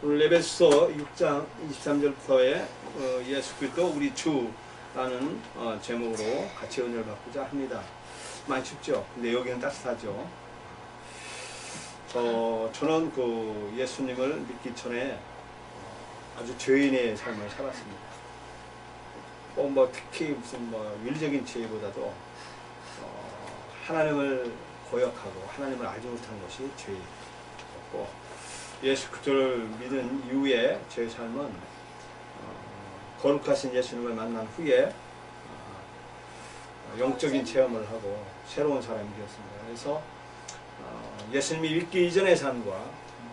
오늘 에베소서 6장 23절부터의 예수 그리스도 우리 주라는 제목으로 같이 은혜를 받고자 합니다. 많이 춥죠? 근데 여기는 따뜻하죠. 저는 그 예수님을 믿기 전에 아주 죄인의 삶을 살았습니다. 특히 무슨 윤리적인 죄보다도 하나님을 고역하고 하나님을 알지 못하는 것이 죄였고, 예수 그리스도를 믿은 이후에 제 삶은 거룩하신 예수님을 만난 후에 영적인 체험을 하고 새로운 사람이 되었습니다. 그래서 예수님이 믿기 이전의 삶과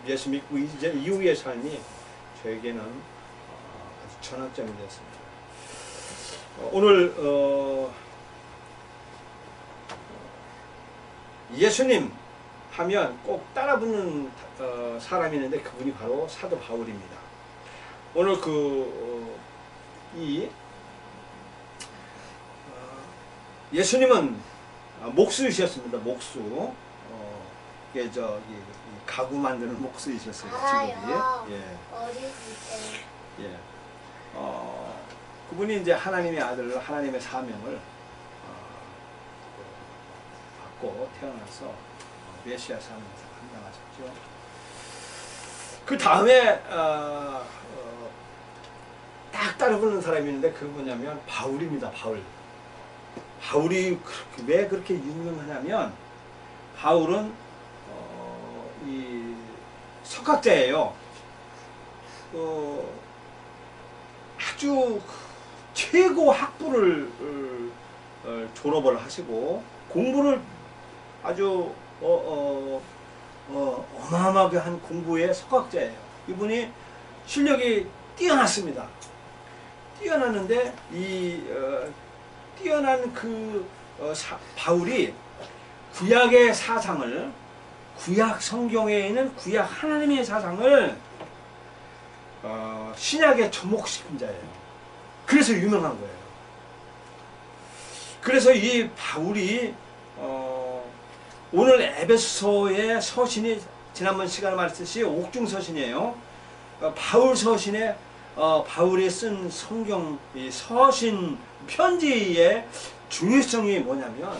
예수 믿고 이후의 삶이 저에게는 아주 전환점이 되었습니다. 오늘 예수님 하면 꼭 따라붙는 사람이 있는데 그분이 바로 사도 바울입니다. 오늘 예수님은 목수이셨습니다. 목수. 이게 가구 만드는 목수이셨어요. 직업이. 어릴 때. 예. 그분이 이제 하나님의 아들, 하나님의 사명을 받고 태어나서 메시아 사명에서 감당하셨죠. 그 다음에 딱 따라붙는 사람이 있는데 그건 뭐냐면 바울입니다. 바울이 왜 그렇게 유명하냐면 바울은 이 석학자예요. 아주 최고 학부를 졸업을 하시고 공부를 아주 어마어마하게 한 공부의 석학자예요. 이분이 실력이 뛰어났습니다. 뛰어났는데 뛰어난 바울이 구약의 사상을, 구약 성경에 있는 구약 하나님의 사상을 신약에 접목시킨 자예요. 그래서 유명한 거예요. 그래서 이 바울이 오늘 에베소서의 서신이 지난번 시간에 말했듯이 옥중서신이에요. 바울 서신에 바울이 쓴 성경 이 서신 편지의 중요성이 뭐냐면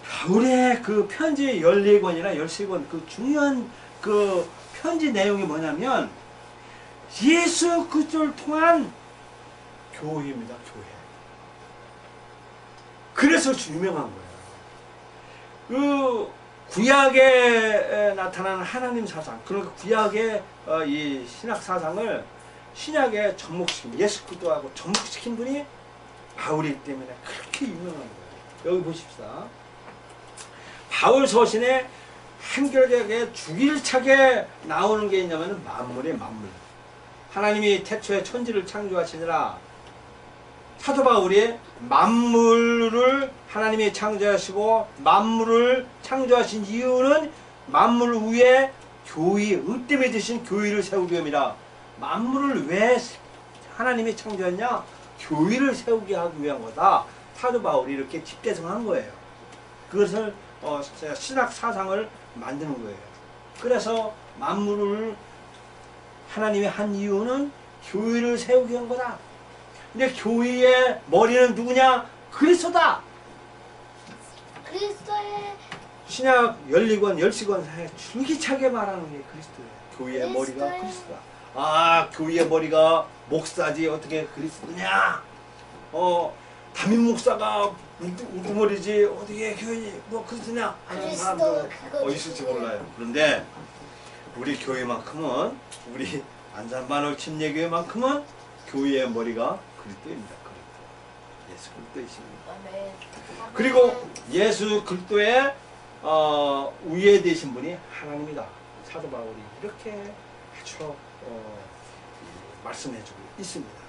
바울의 그 편지 14권이나 13권 그 중요한 그 편지 내용이 뭐냐면 예수 그리스도를 통한 교회입니다. 교회. 그래서 유명한 거예요. 그 구약에 나타나는 하나님 사상, 그러니까 구약의 이 신학 사상을 신약에 접목시킨, 예수 그리스도하고 접목시킨 분이 바울이기 때문에 그렇게 유명한 거예요. 여기 보십시다. 바울 서신에 한결같게 주길차게 나오는 게 있냐면 만물의 만물. 하나님이 태초에 천지를 창조하시니라. 사도 바울이 만물을 하나님이 창조하시고 만물을 창조하신 이유는 만물 위에 교회, 으뜸에 드신 교회를 세우기 위함이라. 만물을 왜 하나님이 창조했냐? 교회를 세우게 하기 위한 거다. 사도 바울이 이렇게 집대성한 거예요. 그것을 신학 사상을 만드는 거예요. 그래서 만물을 하나님이 한 이유는 교회를 세우게 한 거다. 근데 교회의 머리는 누구냐? 그리스도다. 그리스도의 신약 12권, 10권 사이에 줄기차게 말하는 게 그리스도예요. 교회의 머리가 그리스도다. 아, 교회의 머리가 목사지 어떻게 그리스도냐? 담임 목사가 우두머리지 어떻게 교회니 그리스도냐? 하는 사람도 있을지 몰라요. 그런데 우리 교회만큼은, 우리 안산반월 침례교회만큼은 교회의 머리가 그리스도입니다. 그리스도. 예수 그리스도이십니다. 그리고 예수 그리스도의 위에 되신 분이 하나님이다. 사도 바울이 이렇게 아주 말씀해주고 있습니다.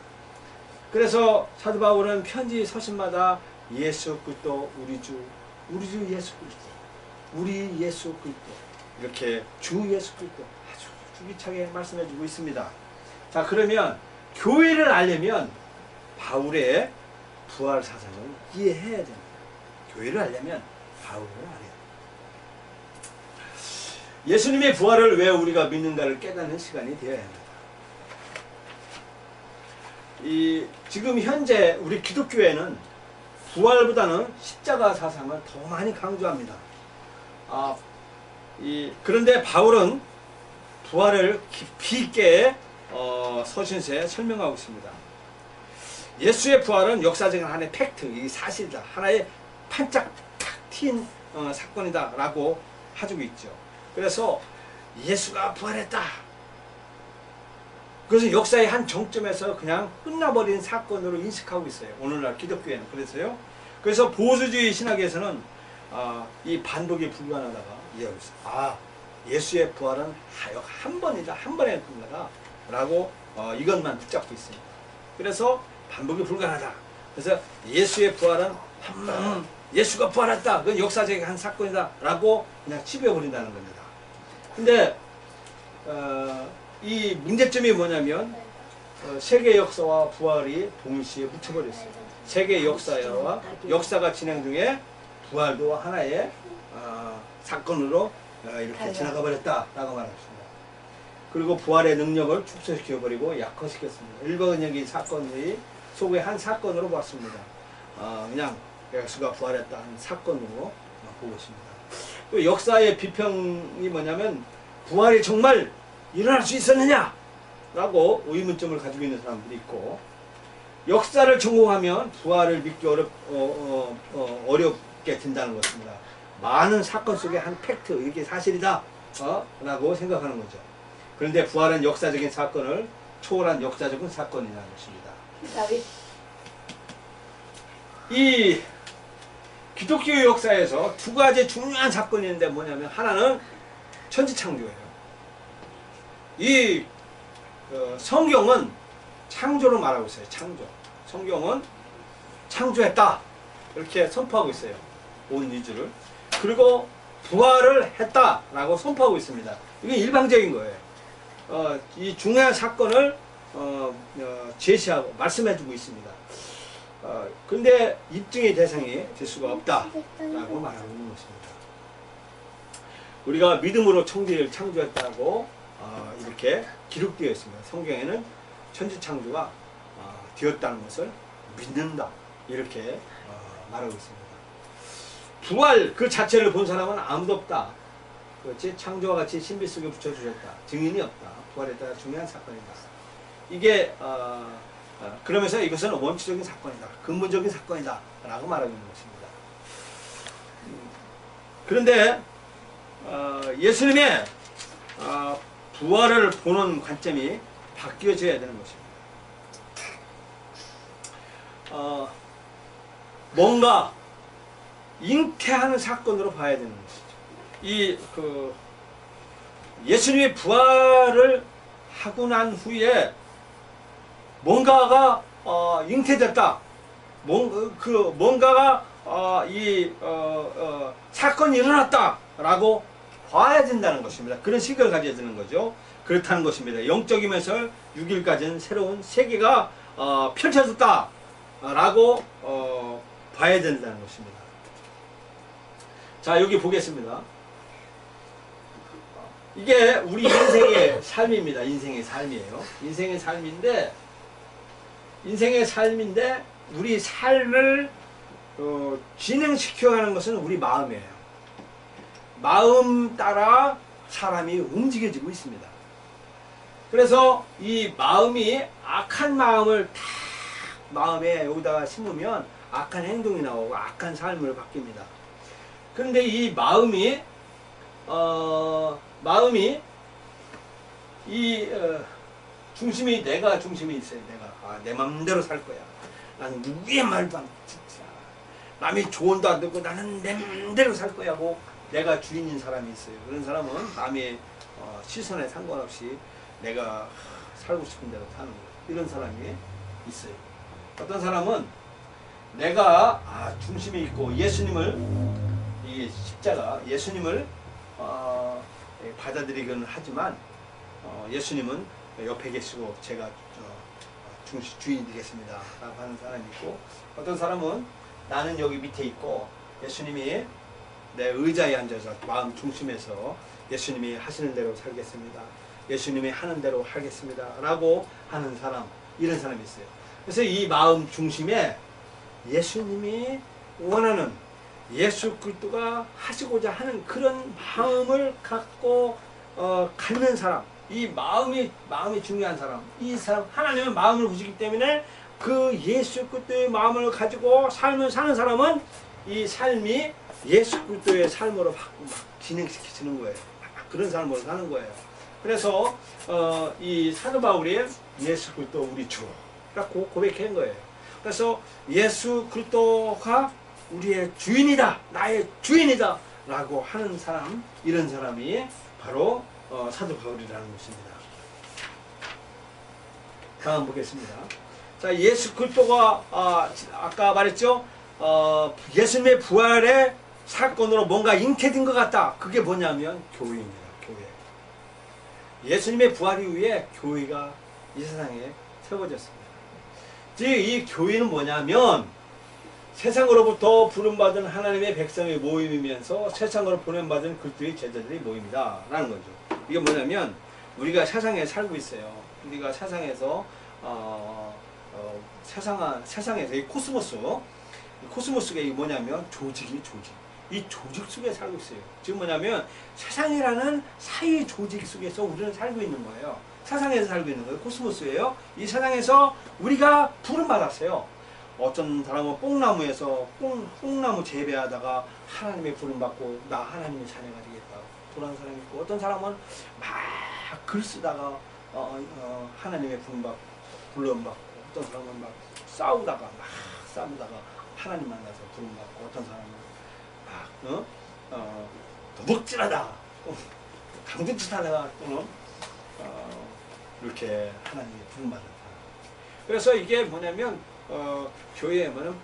그래서 사도 바울은 편지 서신마다 예수 그리스도 우리 주 예수 그리스도, 우리 예수 그리스도, 이렇게 주 예수 그리스도 아주 주기차게 말씀해주고 있습니다. 자, 그러면 교회를 알려면 바울의 부활 사상을 이해해야 됩니다. 교회를 알려면 바울을 알아야 예수님의 부활을 왜 우리가 믿는가를 깨닫는 시간이 되어야 합니다. 지금 현재 우리 기독교회는 부활보다는 십자가 사상을 더 많이 강조합니다. 그런데 바울은 부활을 깊이 있게 서신서에 설명하고 있습니다. 예수의 부활은 역사적인 하나의 팩트, 이 사실이다. 하나의 반짝 탁 튄 사건이다 라고 해주고 있죠. 그래서 예수가 부활했다. 그것은 역사의 한 정점에서 그냥 끝나버린 사건으로 인식하고 있어요. 오늘날 기독교회는. 그래서 보수주의 신학에서는 이 반복이 불가능하다가 이해하고 있어요. 예수의 부활은 한 번이다. 한 번에 끝나다. 라고 이것만 붙잡고 있습니다. 그래서 반복이 불가능하다. 그래서 예수의 부활은 예수가 부활했다. 그건 역사적인 한 사건이다. 라고 그냥 치부해버린다는 겁니다. 근데 이 문제점이 뭐냐면 세계 역사와 부활이 동시에 묻혀버렸어요. 세계 역사가 진행 중에 부활도 하나의 사건으로 이렇게 지나가 버렸다라고 말합니다. 그리고 부활의 능력을 축소시켜버리고 약화시켰습니다. 일반적인 사건의 속의 한 사건으로 봤습니다. 그냥 예수가 부활했다 한 사건으로 보고 있습니다. 또 역사의 비평이 뭐냐면 부활이 정말 일어날 수 있었느냐? 라고 의문점을 가지고 있는 사람들이 있고, 역사를 전공하면 부활을 믿기 어렵게 된다는 것입니다. 많은 사건 속의 한 팩트, 이게 사실이다 라고 생각하는 거죠. 그런데 부활은 역사적인 사건을 초월한 역사적인 사건이라는 것입니다. 이 기독교 역사에서 두 가지 중요한 사건이 있는데 뭐냐면, 하나는 천지창조예요. 이 성경은 창조를 말하고 있어요. 창조. 성경은 창조했다. 이렇게 선포하고 있어요. 온 우주를. 그리고 부활을 했다라고 선포하고 있습니다. 이게 일방적인 거예요. 이 중요한 사건을 제시하고 말씀해주고 있습니다. 근데 입증의 대상이 될 수가 없다라고 말하고 있는 것입니다. 우리가 믿음으로 천지를 창조했다고 이렇게 기록되어 있습니다. 성경에는 천지창조가 되었다는 것을 믿는다, 이렇게 말하고 있습니다. 부활 그 자체를 본 사람은 아무도 없다. 그렇지? 창조와 같이 신비 속에 붙여주셨다. 증인이 없다. 부활했다가 중요한 사건이다. 이게 그러면서 이것은 원초적인 사건이다. 근본적인 사건이다. 라고 말하고 있는 것입니다. 그런데 예수님의 부활을 보는 관점이 바뀌어져야 되는 것입니다. 뭔가 잉태하는 사건으로 봐야 되는 것이죠. 예수님의 부활을 하고 난 후에 뭔가가 잉태됐다. 뭔가가 사건이 일어났다라고 봐야 된다는 것입니다. 그런 시각을 가져야 되는 거죠. 그렇다는 것입니다. 영적이면서 6일까지는 새로운 세계가 펼쳐졌다라고 봐야 된다는 것입니다. 자, 여기 보겠습니다. 이게 우리 인생의 삶입니다. 인생의 삶이에요. 인생의 삶인데 우리 삶을 진행시켜가는 것은 우리 마음이에요. 마음 따라 사람이 움직여지고 있습니다. 그래서 이 마음이 악한 마음을 다 마음에 여기다가 심으면 악한 행동이 나오고 악한 삶을 바뀝니다. 그런데 이 마음이 중심이 내가 중심이 있어요. 내가 내 마음대로 살 거야. 나는 누구의 말도 안 듣지. 남이 조언도 안 듣고 나는 내 마음대로 살 거야 하고 내가 주인인 사람이 있어요. 그런 사람은 남의 시선에 상관없이 내가 살고 싶은 대로 사는 거예요. 이런 사람이 있어요. 어떤 사람은 내가 중심이 있고 예수님을, 이 십자가 예수님을 받아들이기는 하지만 예수님은 옆에 계시고 제가 주인이 되겠습니다 라고 하는 사람이 있고, 어떤 사람은 나는 여기 밑에 있고 예수님이 내 의자에 앉아서 마음 중심에서 예수님이 하시는 대로 살겠습니다. 예수님이 하는 대로 하겠습니다. 라고 하는 사람, 이런 사람이 있어요. 그래서 이 마음 중심에 예수님이 원하는 예수 그리스도가 하시고자 하는 그런 마음을 갖고 갖는 사람, 이 마음이 중요한 사람, 이 사람 하나님은 마음을 보시기 때문에 그 예수 그리스도의 마음을 가지고 삶을 사는 사람은 이 삶이 예수 그리스도의 삶으로 막 진행시키는 거예요. 그런 삶으로 사는 거예요. 그래서 이 사도 바울이 예수 그리스도 우리 주라고 고백한 거예요. 그래서 예수 그리스도가 우리의 주인이다, 나의 주인이다 라고 하는 사람, 이런 사람이 바로 사도 바울이라는 것입니다. 다음 보겠습니다. 자, 예수 그리스도가 아까 말했죠. 예수님의 부활의 사건으로 뭔가 잉태된 것 같다. 그게 뭐냐면 교회입니다. 교회. 예수님의 부활 이후에 교회가 이 세상에 세워졌습니다. 즉 이 교회는 뭐냐면 세상으로부터 부름받은 하나님의 백성의 모임이면서 세상으로 보냄받은 그리스도의 제자들의 모임이다 라는 거죠. 이게 뭐냐면 우리가 세상에 살고 있어요. 우리가 세상에서 세상에서 이 코스모스가 이게 뭐냐면 조직. 이 조직 속에 살고 있어요. 지금 뭐냐면 세상이라는 사회 조직 속에서 우리는 살고 있는 거예요. 세상에서 살고 있는 거예요. 코스모스예요. 이 세상에서 우리가 부름받았어요. 어떤 사람은 뽕나무에서 뽕나무 재배하다가 하나님의 부름받고 나 하나님의 자녀가 되겠다 그런 사람이 있고, 어떤 사람은 막 글 쓰다가 하나님의 부름받고, 어떤 사람은 막 싸우다가 하나님 만나서 부름받고, 어떤 사람은 막 도둑질하다가 강도짓하다가 또는 이렇게 하나님의 부름받은 사람. 그래서 이게 뭐냐면 교회에 보면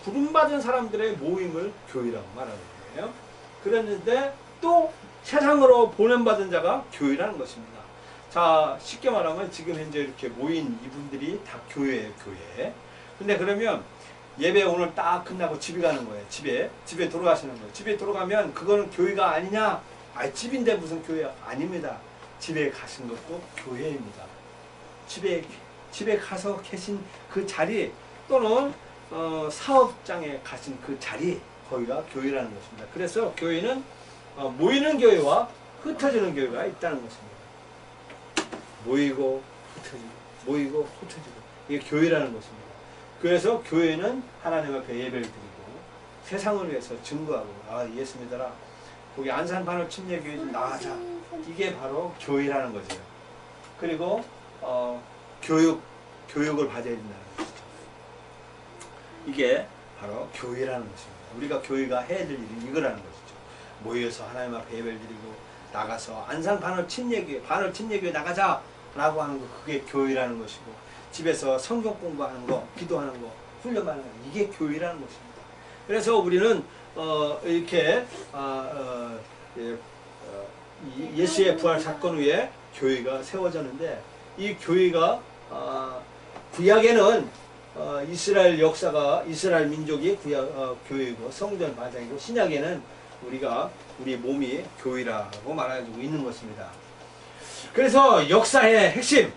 부름받은 사람들의 모임을 교회라고 말하는 거예요. 그랬는데 또 세상으로 보냄받은 자가 교회라는 것입니다. 자, 쉽게 말하면 지금 현재 이렇게 모인 이분들이 다 교회예요, 교회. 근데 그러면 예배 오늘 딱 끝나고 집에 가는 거예요. 집에 돌아가시는 거예요. 집에 돌아가면 그거는 교회가 아니냐? 집인데 무슨 교회야? 아닙니다. 집에 가신 것도 교회입니다. 집에 가서 계신 그 자리, 또는 사업장에 가신 그 자리, 거기가 교회라는 것입니다. 그래서 교회는 모이는 교회와 흩어지는 교회가 있다는 것입니다. 모이고 흩어지고 이게 교회라는 것입니다. 그래서 교회는 하나님 앞에 예배를 드리고 세상을 위해서 증거하고 예수 믿어라, 거기 안산반을 침례교회 좀 나가자, 이게 바로 교회라는 거죠. 그리고 교육을 받아야 된다는 것이죠. 이게 바로 교회라는 것입니다. 우리가 교회가 해야 될 일이 이거라는 것이죠. 모여서 하나님 앞에 예배를 드리고 나가서 안산 반을 침례교회 나가자 라고 하는 거, 그게 교회라는 것이고, 집에서 성경 공부하는 거, 기도하는 거, 훈련하는 거, 이게 교회라는 것입니다. 그래서 우리는 이렇게 예수의 부활 사건 후에 교회가 세워졌는데, 이 교회가 구약에는 이스라엘 역사가, 이스라엘 민족이 교회이고 성전 마장이고, 신약에는 우리 몸이 교회라고 말하고 있는 것입니다. 그래서 역사의 핵심,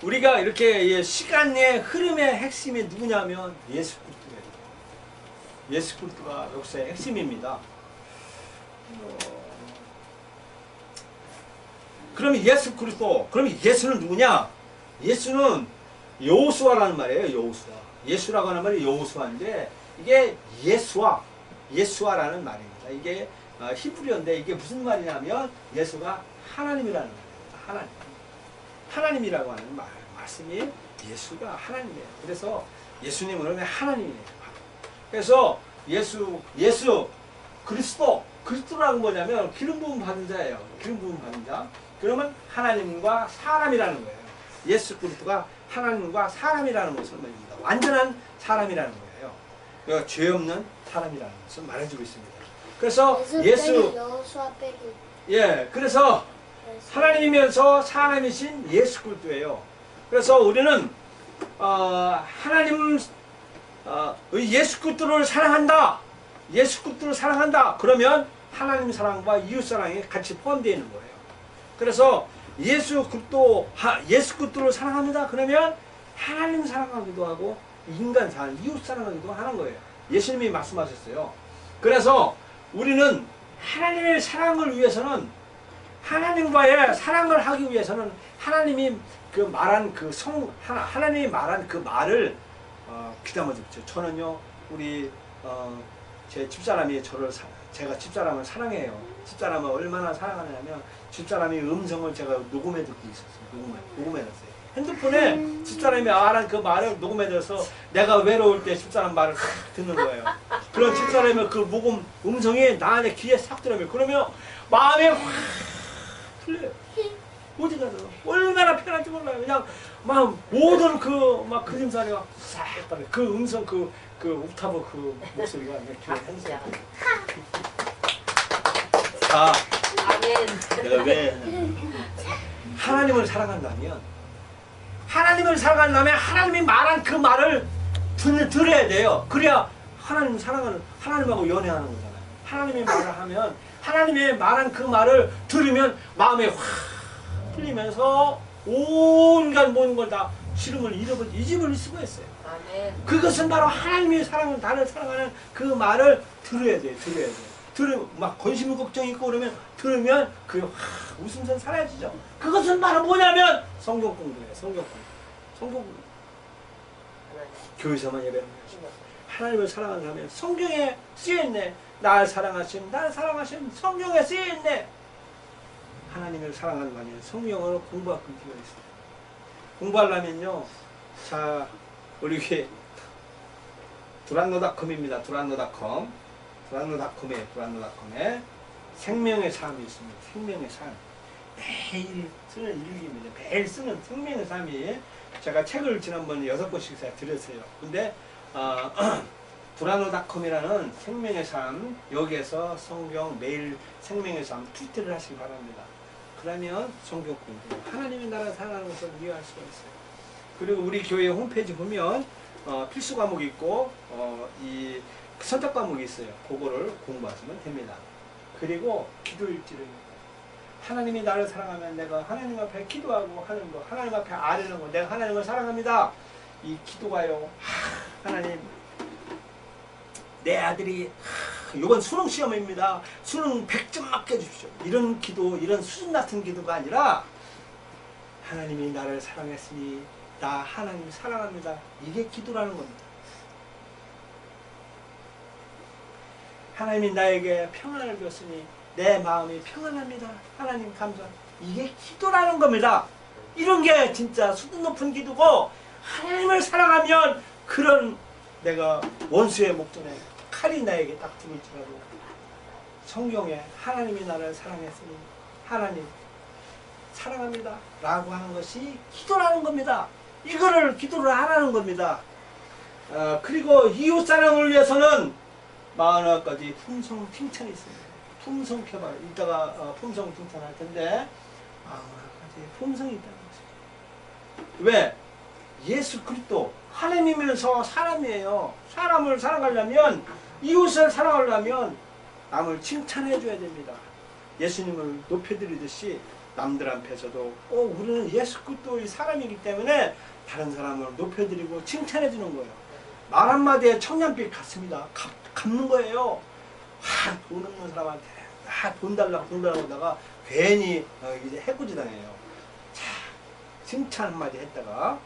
우리가 이렇게 시간의 흐름의 핵심이 누구냐면 예수 그리스도예요. 예수 그리스도가 역사의 핵심입니다. 그러면 예수 그리스도, 그러면 예수는 누구냐? 예수는 여호수아라는 말이에요. 여호수아. 예수라고 하는 말이 여호수아인데, 이게 예수아라는 말입니다. 이게 히브리어인데, 이게 무슨 말이냐면 예수가 하나님이라는 말이에요. 하나님이라고 하는 말씀이 예수가 하나님이에요. 그래서 예수님은 그러면 하나님이에요. 그래서 예수 그리스도라는 뭐냐면 기름 부음 받은 자예요. 기름 부음 받은 자. 그러면 하나님과 사람이라는 거예요. 예수 그리스도가 하나님과 사람이라는 것을 말합니다. 완전한 사람이라는 거예요. 그러니까 죄 없는 사람이라는 것을 말해주고 있습니다. 그래서 그래서 하나님이면서 사람이신 예수 그리스도예요. 그래서 우리는 하나님 예수 그리스도를 사랑한다. 예수 그리스도를 사랑한다. 그러면 하나님 사랑과 이웃 사랑이 같이 포함되어 있는 거예요. 그래서 예수 그리스도를 사랑합니다. 그러면 하나님 사랑하기도 하고 인간 사랑, 이웃 사랑하기도 하는 거예요. 예수님이 말씀하셨어요. 그래서 우리는 하나님의 사랑을 위해서는 하나님과의 사랑을 하기 위해서는 하나님이 말한 하나님이 말한 그 말을 귀담아 듣죠. 저는요 우리 제 집사람이 제가 집사람을 사랑해요. 집사람을 얼마나 사랑하냐면 집사람이 음성을 제가 녹음해 듣고 있었어요. 녹음해놨어요. 핸드폰에 집사람이 말한 그 말을 녹음해둬서 내가 외로울 때 집사람 말을 듣는 거예요. 그런 집사람의 그 녹음 음성이 나한테 귀에 싹 들어요. 그러면 마음이 확 풀려요. 어디 가서 얼마나 편한지 몰라요. 그냥 막 모든 막 그림자리가 싹 빠져. 그 음성 그 옥타브 그 목소리가 내 귀에 행세요. 내가 왜 하나님을 사랑한다면 하나님이 말한 그 말을 들어야 돼요. 그래야 하나님하고 연애하는 거잖아요. 하나님이 말을 하면 하나님의 말한 그 말을 들으면 마음에 확 풀리면서 온갖 모든 걸 다 싫음을 잊어버릴 수가 있어요. 아멘. 그것은 바로 하나님의 나를 사랑하는 그 말을 들어야 돼요. 들으면 막 근심 걱정 있고 그러면 들으면 그 웃음선 사라지죠. 그것은 바로 뭐냐면 성경 공부예요. 성경 공부. 교회에서만 예배하는 것입니다. 하나님을 사랑하는 사람은 성경에 쓰여있네. 날 사랑하신 성경에 쓰여있네. 하나님을 사랑하는 거 아니에요. 성경을 공부할 필요가 있어요. 공부하려면요. 자, 우리 이게 두란노닷컴입니다. 두란노닷컴에 생명의 삶이 있습니다. 생명의 삶. 매일 쓰는 일기입니다. 매일 쓰는 생명의 삶이 제가 책을 지난번에 6권씩 드렸어요. 근데 두란노닷컴이라는 생명의 삶 여기에서 성경 매일 생명의 삶 트위터를 하시기 바랍니다. 그러면 성경 공부 하나님의 나라 사랑하는 것을 이해할 수가 있어요. 그리고 우리 교회 홈페이지 보면 필수 과목이 있고 이 선택 과목이 있어요. 그거를 공부하시면 됩니다. 그리고 기도일지를 하나님이 나를 사랑하면 내가 하나님 앞에 기도하고 하는 거, 하나님 앞에 아뢰는 거, 내가 하나님을 사랑합니다. 이 기도가요. 하나님, 내 아들이 이번 수능 시험입니다. 수능 100점 맞게 해주십시오. 이런 기도, 이런 수준 같은 기도가 아니라 하나님이 나를 사랑했으니 나 하나님 사랑합니다. 이게 기도라는 겁니다. 하나님이 나에게 평안을 줬으니 내 마음이 평안합니다. 하나님 감사. 이게 기도라는 겁니다. 이런 게 진짜 수준 높은 기도고 하나님을 사랑하면 그런 내가 원수의 목전에 칼이 나에게 딱 들을지라도 성경에 하나님이 나를 사랑했으니 하나님 사랑합니다 라고 하는 것이 기도라는 겁니다. 이거를 기도를 하라는 겁니다. 그리고 이웃 사랑을 위해서는 40가지 품성 칭찬이 있습니다. 품성 켜봐요. 이따가 품성 칭찬할 텐데 40가지 품성이 있다는 것이죠. 왜? 예수 그리스도 하나님이면서 사람이에요. 사람을 사랑하려면 이웃을 사랑하려면 남을 칭찬해 줘야 됩니다. 예수님을 높여드리듯이 남들 앞에서도 우리는 예수 그리스도의 사람이기 때문에 다른 사람을 높여드리고 칭찬해 주는 거예요. 말 한마디에 청년빛 같습니다. 갚는 거예요. 돈 없는 사람한테 돈 달라고 하다가 괜히 이제 해코지 당해요. 자, 칭찬 한마디 했다가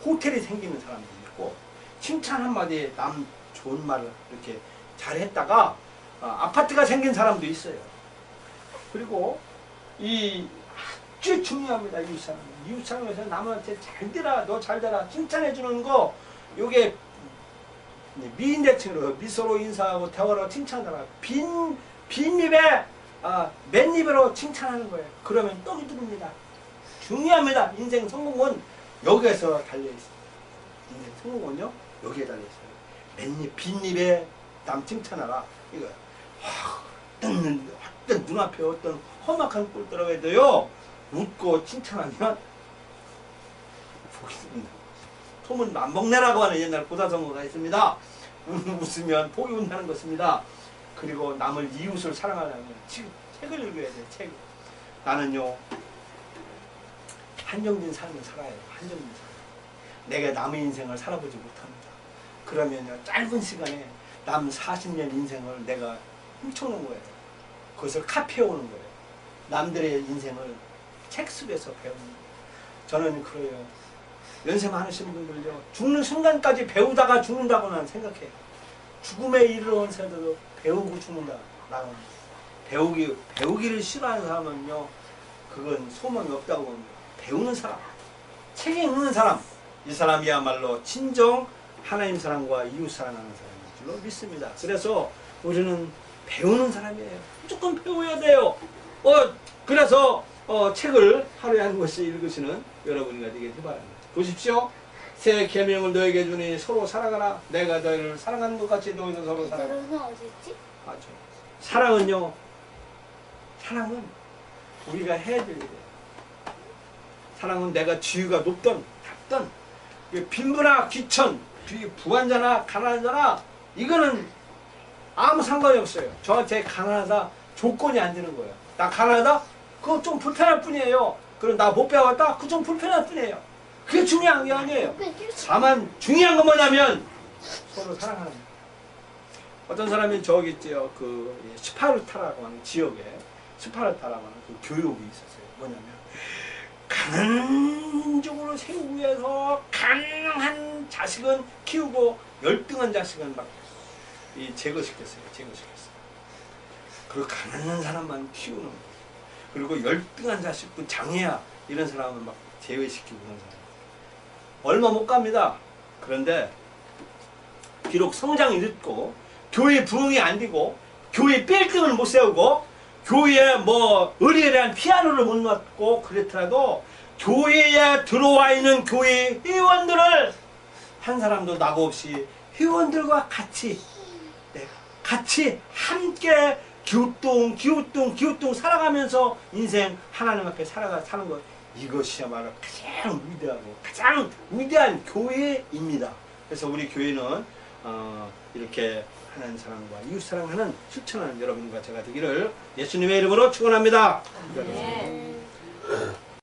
호텔이 생기는 사람도 있고 칭찬 한마디에 남 좋은 말을 이렇게 잘했다가 아파트가 생긴 사람도 있어요. 그리고 이 아주 중요합니다. 이웃사랑. 이웃사랑에서 남한테 잘 되라, 너 잘 되라 칭찬해 주는 거 요게 미인대칭으로 미소로 인사하고 대화로 칭찬하라. 빈 입에 맨입으로 칭찬하는 거예요. 그러면 떡이 들어옵니다. 중요합니다. 인생 성공은 여기에서 달려있어요. 인생 성공은요 여기에 달려있어요. 맨입 빈 입에 남 칭찬하라 이거예요. 어떤 눈앞에 어떤 험악한 꼴더라고 해도요 웃고 칭찬하면 복이 듭니다. 소문 만복내라고 하는 옛날 고사성어가 있습니다. 웃으면 복이 온다는 것입니다. 그리고 남을 이웃을 사랑하려면 책을 읽어야 돼. 책. 나는요 한정된 삶을 살아요. 한정된 삶. 내가 남의 인생을 살아보지 못합니다. 그러면요 짧은 시간에 남 40년 인생을 내가 훔쳐오는 거예요. 그것을 카피해오는 거예요. 남들의 인생을 책 속에서 배우는 거예요. 저는 그래요. 연세 많으신 분들요 죽는 순간까지 배우다가 죽는다고는 생각해요. 죽음에 이르러서도 배우고 죽는다. 나는 배우기를 싫어하는 사람은요 그건 소망이 없다고 봅니다. 배우는 사람, 책 읽는 사람, 이 사람이야말로 진정 하나님 사랑과 이웃 사랑하는 사람인 줄로 믿습니다. 그래서 우리는 배우는 사람이에요. 무조건 배워야 돼요. 그래서 책을 하루에 한 권씩 읽으시는 여러분이 되길 바랍니다. 보십시오. 새 계명을 너에게 주니 서로 사랑하라. 내가 너희를 사랑하는 것 같이 너희도 서로 사랑하라. 베드로는 어디 있지? 맞죠. 사랑은요. 사랑은 우리가 해야 될 일이에요. 사랑은 내가 지위가 높든 낮든 빈부나 귀천, 부한자나 가난한 자나 이거는 아무 상관이 없어요. 저한테 가난하다 조건이 안 되는 거예요. 나 가난하다? 그거 좀 불편할 뿐이에요. 그럼 나 못 배웠다? 그거 좀 불편할 뿐이에요. 그게 중요한 게 아니에요. 다만 중요한 건 뭐냐면 서로 사랑하는 거예요. 어떤 사람이 저기 있지요. 그 스파르타라고 하는 지역에 스파르타라고 하는 그 교육이 있었어요. 뭐냐면 가난한 민족으로 세우기 위해서 가난한 자식은 키우고 열등한 자식은 막 제거시켰어요. 그리고 가난한 사람만 키우는 거예요. 그리고 열등한 자식은 장애야 이런 사람은 막 제외시키고 그런 사람. 얼마 못 갑니다. 그런데 비록 성장이 늦고 교회 부흥이 안 되고 교회 빌딩을 못 세우고 교회에 뭐 의리에 피아노를 못 놨고 그렇더라도 교회에 들어와 있는 교회 회원들을 한 사람도 나고 없이 회원들과 같이 함께 기우뚱 살아가면서 인생 하나님 앞에 사는 것 이것이야말로 가장 위대하고 가장 위대한 교회입니다. 그래서 우리 교회는 이렇게 하나님 사랑과 이웃 사랑하는 실천하는 여러분과 제가 되기를 예수님의 이름으로 축원합니다. 네.